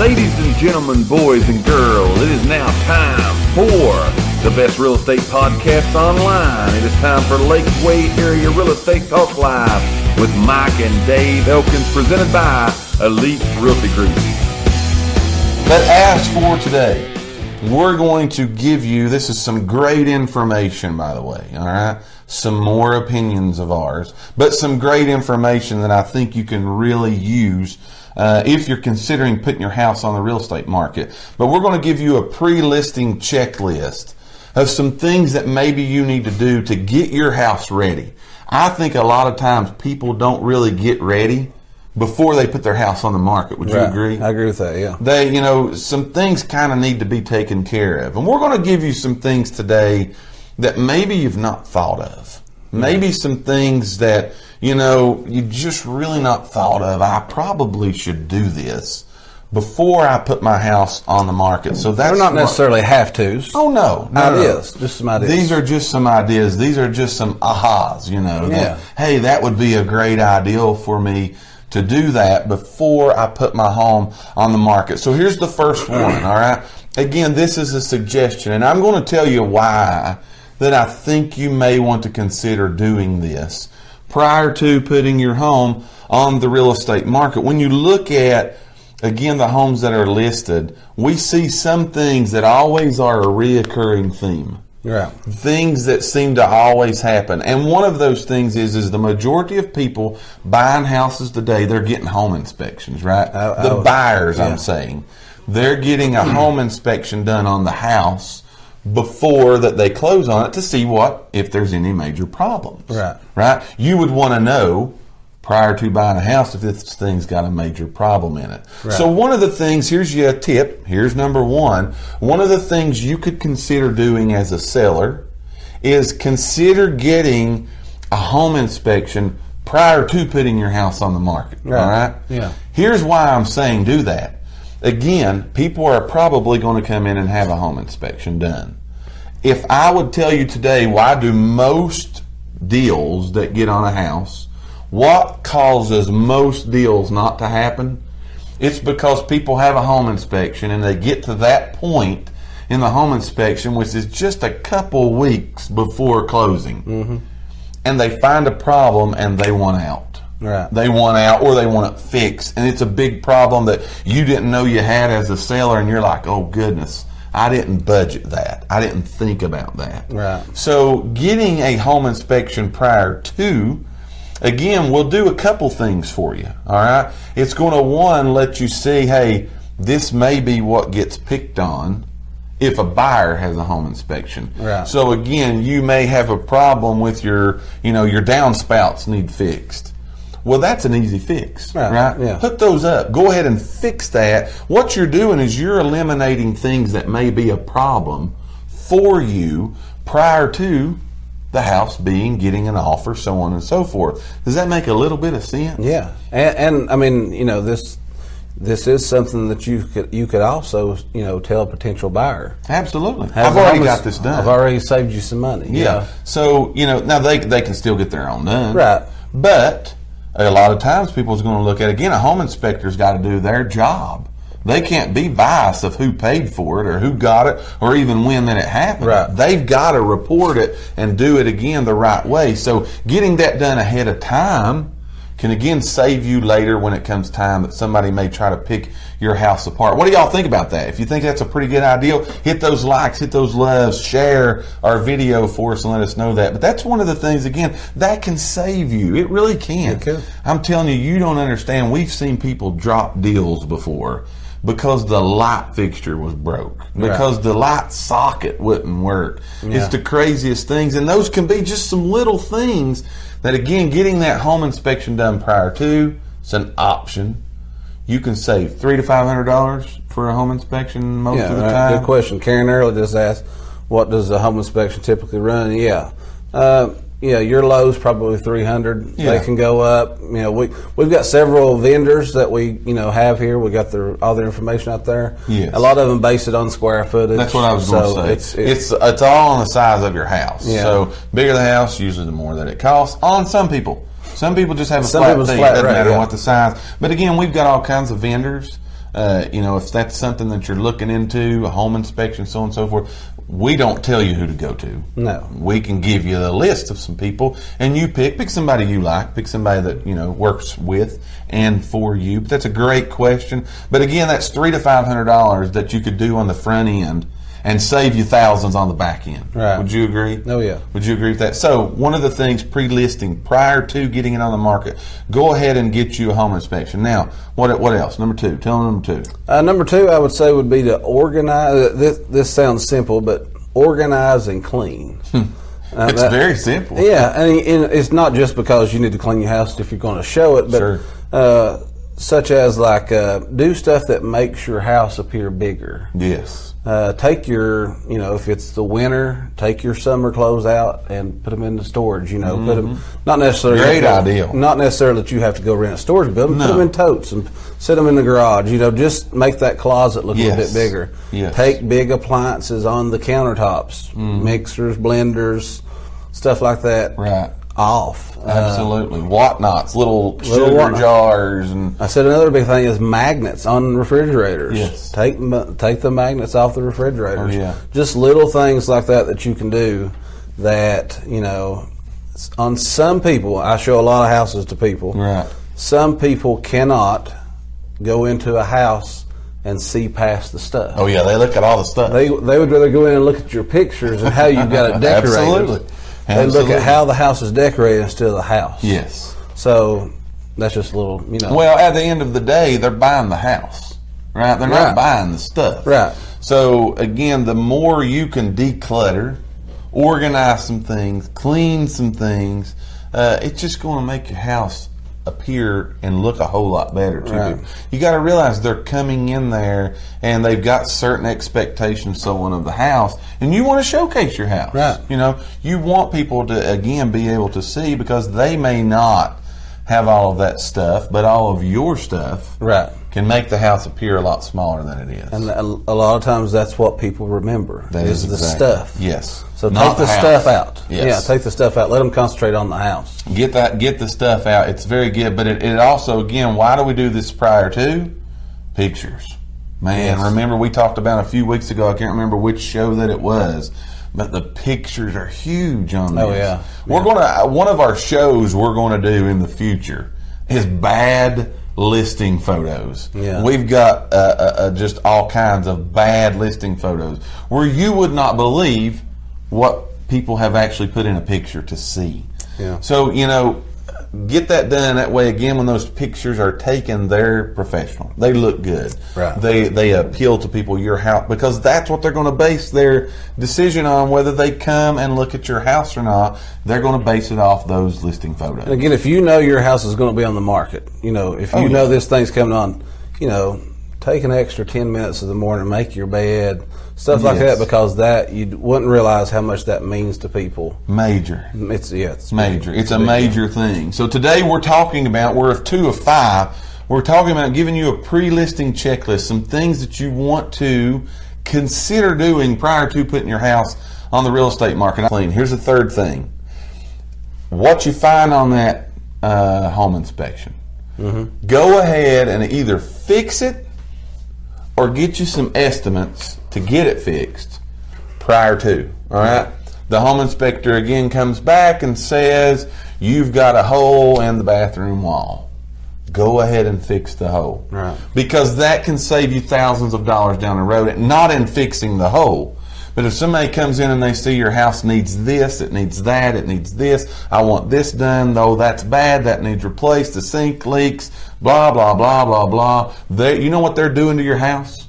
Ladies and gentlemen, boys and girls, it is now time for the best real estate podcast online. It is time for Lakeway Area Real Estate Talk Live with Mike and Dave Elkins, presented by Elite Realty Group. But as for today, we're going to give you, this is some great information, by the way, all right? Some more opinions of ours, but some great information that I think you can really use if you're considering putting your house on the real estate market. But we're going to give you a pre-listing checklist of some things that maybe you need to do to get your house ready. I think a lot of times people don't really get ready before they put their house on the market. Would you agree? I agree with that, yeah. Some things kind of need to be taken care of. And we're going to give you some things today that maybe you've not thought of. Maybe some things that, you just really not thought of. I probably should do this before I put my house on the market. So that's They're not necessarily have-tos. Oh, no. Ideas. Just some ideas. These are just some ideas. These are just some ahas, that, hey, that would be a great idea for me to do that before I put my home on the market. So here's the first one, all right? Again, this is a suggestion, and I'm going to tell you why that I think you may want to consider doing this prior to putting your home on the real estate market. When you look at, again, the homes that are listed, we see some things that always are a reoccurring theme. Right. Things that seem to always happen. And one of those things is the majority of people buying houses today, they're getting home inspections, right? The buyers, I'm saying. They're getting a home inspection done on the house before that they close on it to see if there's any major problems. Right? You would want to know prior to buying a house if this thing's got a major problem in it. Right. So one of the things, here's your tip, here's number one. One of the things you could consider doing as a seller is consider getting a home inspection prior to putting your house on the market. Right. All right? Yeah. Here's why I'm saying do that. Again, people are probably going to come in and have a home inspection done. If I would tell you today, why do most deals that get on a house, what causes most deals not to happen? It's because people have a home inspection and they get to that point in the home inspection, which is just a couple weeks before closing, and they find a problem and they want out. Right. They want out or they want it fixed, and it's a big problem that you didn't know you had as a seller, and you're like, oh goodness, I didn't budget that. I didn't think about that. Right. So getting a home inspection prior to, again, we'll do a couple things for you, all right? It's going to, one, let you see, hey, this may be what gets picked on if a buyer has a home inspection. Right. So again, you may have a problem with your downspouts need fixed. Well, that's an easy fix, right? Yeah. Put those up. Go ahead and fix that. What you're doing is you're eliminating things that may be a problem for you prior to the house getting an offer, so on and so forth. Does that make a little bit of sense? Yeah, and I mean, this is something that you could also tell a potential buyer. Absolutely. I've already got this done. I've already saved you some money. Yeah. So now they can still get their own done. Right. But a lot of times people's going to look at, again, a home inspector's got to do their job. They can't be biased of who paid for it or who got it or even when that it happened. Right. They've got to report it and do it again the right way. So getting that done ahead of time can again save you later when it comes time that somebody may try to pick your house apart. What do y'all think about that? If you think that's a pretty good idea, hit those likes, hit those loves, share our video for us and let us know that. But that's one of the things, again, that can save you. It really can. It can. I'm telling you, you don't understand. We've seen people drop deals before because the light fixture was broke, because the light socket wouldn't work. Yeah. It's the craziest things, and those can be just some little things that, again, getting that home inspection done prior to, it's an option. You can save $300 to $500 for a home inspection most of the time. Good question. Karen earlier just asked, what does a home inspection typically run? Your low's probably $300. Yeah. They can go up. We've got several vendors that we have here. We got all their information out there. Yes. A lot of them base it on square footage. That's what I was going to say. It's all on the size of your house. Yeah. So bigger the house, usually the more that it costs. On some people just have a flat fee. It doesn't matter what the size. But again, we've got all kinds of vendors. if that's something that you're looking into, a home inspection, so on and so forth, we don't tell you who to go to. No. We can give you a list of some people, and you pick somebody you like, pick somebody that, works with and for you. But that's a great question. But again, that's $300 to $500 that you could do on the front end and save you thousands on the back end. Right. Would you agree? Oh, yeah. Would you agree with that? So one of the things pre-listing, prior to getting it on the market, go ahead and get you a home inspection. Now, what else? Number two. Tell them number two. Number two, I would say, would be to organize. This sounds simple, but organize and clean. It's very simple. Yeah, and it's not just because you need to clean your house if you're going to show it, but Sure. Such as do stuff that makes your house appear bigger. Yes. Take your, if it's the winter, take your summer clothes out and put them into storage. Put them, not necessarily Great idea. Not necessarily that you have to go rent a storage building. No. Put them in totes and sit them in the garage. Just make that closet look a little bit bigger. Yes. Take big appliances on the countertops, mixers, blenders, stuff like that. Right. Off. Absolutely. Whatnots, little sugar whatnot. jars. And I said another big thing is magnets on refrigerators. Yes. Take the magnets off the refrigerators. Oh, yeah. Just little things like that you can do that, on some people, I show a lot of houses to people. Right. Some people cannot go into a house and see past the stuff. Oh, yeah, they look at all the stuff. They would rather go in and look at your pictures and how you got it decorated. Absolutely. They look at how the house is decorated instead of the house. Yes. So that's just a little, Well, at the end of the day, they're buying the house, right? They're not buying the stuff. Right. So, again, the more you can declutter, organize some things, clean some things, it's just going to make your house appear and look a whole lot better to Right. people. You got to realize they're coming in there and they've got certain expectations, so on, of the house, and you want to showcase your house. Right. You want people to, again, be able to see, because they may not have all of that stuff, but all of your stuff Right. can make the house appear a lot smaller than it is. And a lot of times that's what people remember. That is the exactly. stuff. Yes. So Not take the house. stuff out. Yes. Yeah, take the stuff out. Let them concentrate on the house. Get the stuff out. It's very good, but it also, again, why do we do this prior to? Pictures. Man, Yes. remember we talked about a few weeks ago, I can't remember which show that it was, but the pictures are huge on this. Oh, yeah. We're one of our shows we're going to do in the future is bad listing photos. Yeah. We've got just all kinds of bad listing photos where you would not believe what people have actually put in a picture to see. Yeah. So, get that done. That way, again, when those pictures are taken, they're professional. They look good. Right. They appeal to people, your house, because that's what they're going to base their decision on, whether they come and look at your house or not. They're going to base it off those listing photos. And again, if you know your house is going to be on the market, if you know this thing's coming on, take an extra 10 minutes of the morning, make your bed, stuff like Yes. that, because that you wouldn't realize how much that means to people. Major. It's Major. big. It's a big major thing. So today we're talking about, we're 2 of 5. We're talking about giving you a pre-listing checklist, some things that you want to consider doing prior to putting your house on the real estate market. Clean. Here's the third thing. What you find on that home inspection. Mm-hmm. Go ahead and either fix it or get you some estimates to get it fixed prior to. All right? The home inspector again comes back and says, you've got a hole in the bathroom wall. Go ahead and fix the hole. Right. Because that can save you thousands of dollars down the road, not in fixing the hole. But if somebody comes in and they see your house needs this, it needs that, it needs this, I want this done, though that's bad, that needs replaced, the sink leaks, blah, blah, blah, blah, blah. You know what they're doing to your house?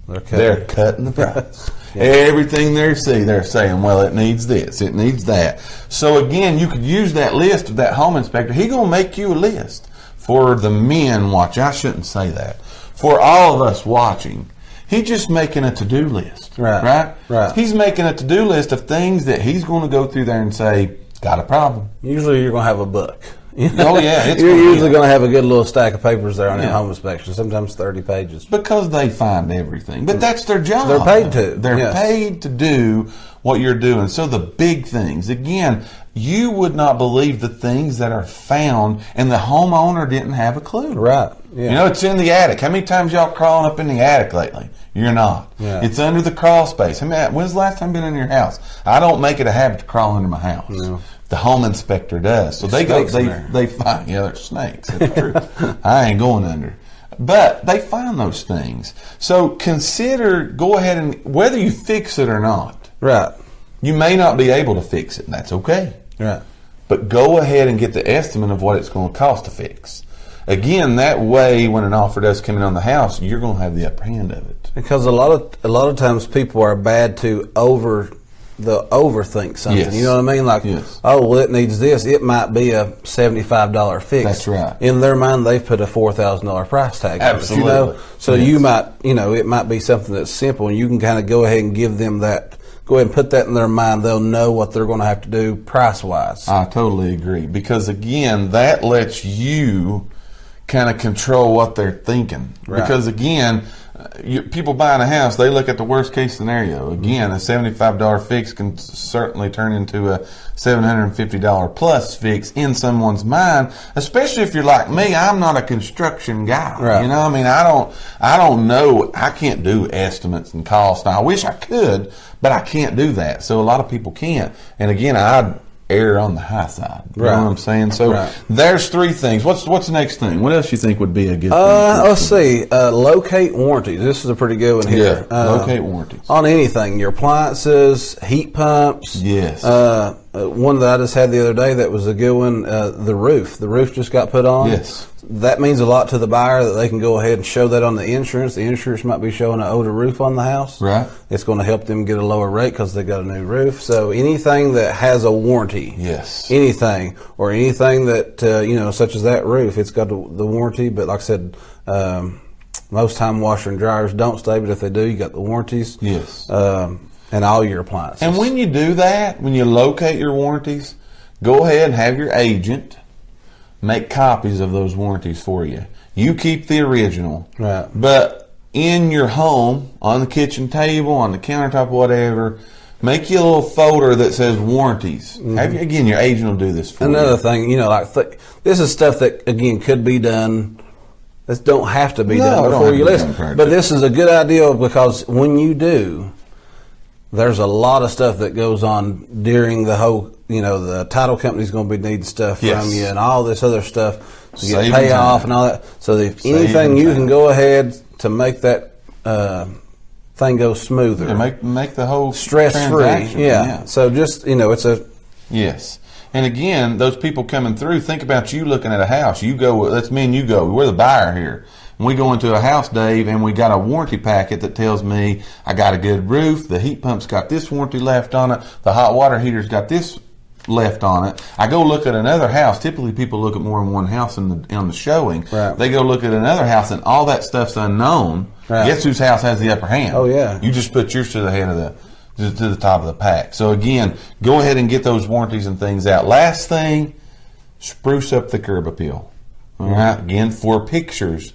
They're cutting the price. Yeah. Everything they're saying, well, it needs this, it needs that. So again, you could use that list of that home inspector. He's going to make you a list for the men watching. I shouldn't say that. For all of us watching. He's just making a to-do list. Right? He's making a to-do list of things that he's going to go through there and say, got a problem. Usually you're going to have a book. Oh, yeah. You're usually going to have a good little stack of papers there on your home inspection, sometimes 30 pages. Because they find everything. But that's their job. They're paid to. They're paid to do what you're doing. So the big things, again, you would not believe the things that are found, and the homeowner didn't have a clue. Right. You know, it's in the attic. How many times y'all crawling up in the attic lately? You're not. Yeah. It's under the crawl space. I mean, when's the last time you've been in your house? I don't make it a habit to crawl under my house. No. The home inspector does. So they find, there's snakes. That's true. I ain't going under. But they find those things. So go ahead and, whether you fix it or not. Right. You may not be able to fix it, and that's okay. Right. But go ahead and get the estimate of what it's going to cost to fix. Again, that way, when an offer does come in on the house, you're going to have the upper hand of it. Because a lot of times people are bad to overthink something. Yes. You know what I mean? Like, oh, well, it needs this. It might be a $75 fix. That's right. In their mind, they've put a $4,000 price tag on it. Absolutely. You know? So you might, it might be something that's simple, and you can kind of go ahead and give them that. Go ahead and put that in their mind. They'll know what they're going to have to do price-wise. I totally agree. Because, again, that lets you kind of control what they're thinking. Right. Because, again, people buying a house, they look at the worst case scenario. Again, a $75 fix can certainly turn into a $750 plus fix in someone's mind, especially if you're like me. I'm not a construction guy. Right. You know, I mean, I don't know. I can't do estimates and costs. Now, I wish I could, but I can't do that. So a lot of people can't. And again, I'd err on the high side. You know what I'm saying? So there's three things. What's the next thing? What else you think would be a good thing? Let's see. Locate warranties. This is a pretty good one here. Yeah, locate warranties. On anything. Your appliances, heat pumps. Yes. One that I just had the other day that was a good one, the roof. The roof just got put on. Yes. That means a lot to the buyer that they can go ahead and show that on the insurance. The insurance might be showing an older roof on the house. Right. It's going to help them get a lower rate because they got a new roof. So anything that has a warranty. Yes. Anything that, such as that roof, it's got the warranty. But like I said, most time washer and dryers don't stay, but if they do, you got the warranties. Yes. And all your appliances. And when you do that, when you locate your warranties, go ahead and have your agent make copies of those warranties for you. You keep the original. Right. But in your home, on the kitchen table, on the countertop, whatever, make you a little folder that says warranties. Mm-hmm. Your agent will do this for you. Another thing, this is stuff that, again, could be done. This don't have to be done before you listen. But this is a good idea because when you do, there's a lot of stuff that goes on during the whole, the title company's going to be needing stuff from you and all this other stuff to get payoff and all that. So if anything you can go ahead to make that thing go smoother. Yeah, make the whole stress-free. Yeah. So just, it's a... Yes. And again, those people coming through, think about you looking at a house. You go, that's me and you go. We're the buyer here. We go into a house, Dave, and we got a warranty packet that tells me I got a good roof, the heat pump's got this warranty left on it, the hot water heater's got this left on it. I go look at another house. Typically, people look at more than one house on the showing. Right. They go look at another house, and all that stuff's unknown. Right. Guess whose house has the upper hand? Oh, yeah. You just put yours to the head of to the top of the pack. So again, go ahead and get those warranties and things out. Last thing, spruce up the curb appeal. All right. Again, for pictures.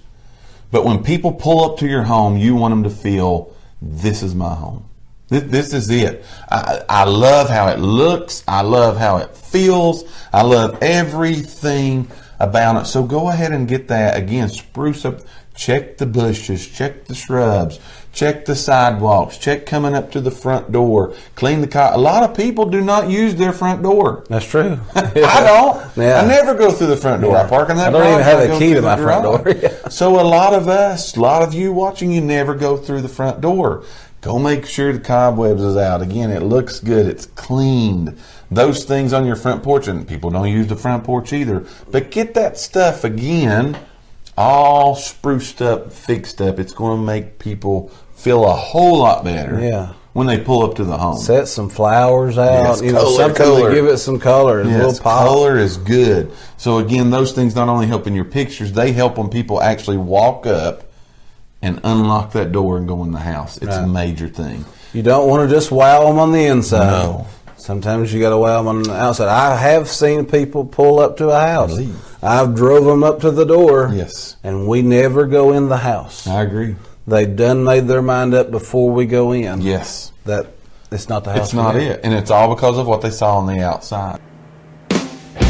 But when people pull up to your home, you want them to feel, this is my home. This is it. I love how it looks. I love how it feels. I love everything about it. So go ahead and get that. Again, spruce up. Check the bushes. Check the shrubs. Check the sidewalks. Check coming up to the front door. Clean the car. A lot of people do not use their front door. That's true. I don't. Yeah. I never go through the front door. I park in that. I don't even have a key to my front door. So a lot of you watching, you never go through the front door. Go make sure the cobwebs is out. Again, it looks good. It's cleaned. Those things on your front porch, and people don't use the front porch either. But get that stuff again, all spruced up, fixed up. It's going to make people feel a whole lot better when they pull up to the home. Set some flowers out, something color. to give it some color. Yes, color is good. So again, those things not only help in your pictures, they help when people actually walk up and unlock that door and go in the house. It's a major thing. You don't want to just wow them on the inside. No. Sometimes you got to wow them on the outside. I have seen people pull up to a house. I've drove them up to the door. Yes. And we never go in the house. I agree. They done made their mind up before we go in. Yes. That it's not the house. It's not it. And it's all because of what they saw on the outside.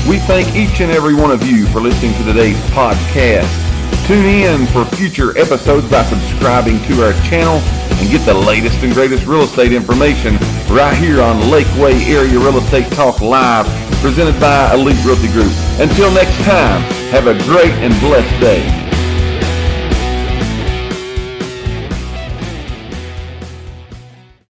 We thank each and every one of you for listening to today's podcast. Tune in for future episodes by subscribing to our channel and get the latest and greatest real estate information right here on Lakeway Area Real Estate Talk Live, presented by Elite Realty Group. Until next time, have a great and blessed day.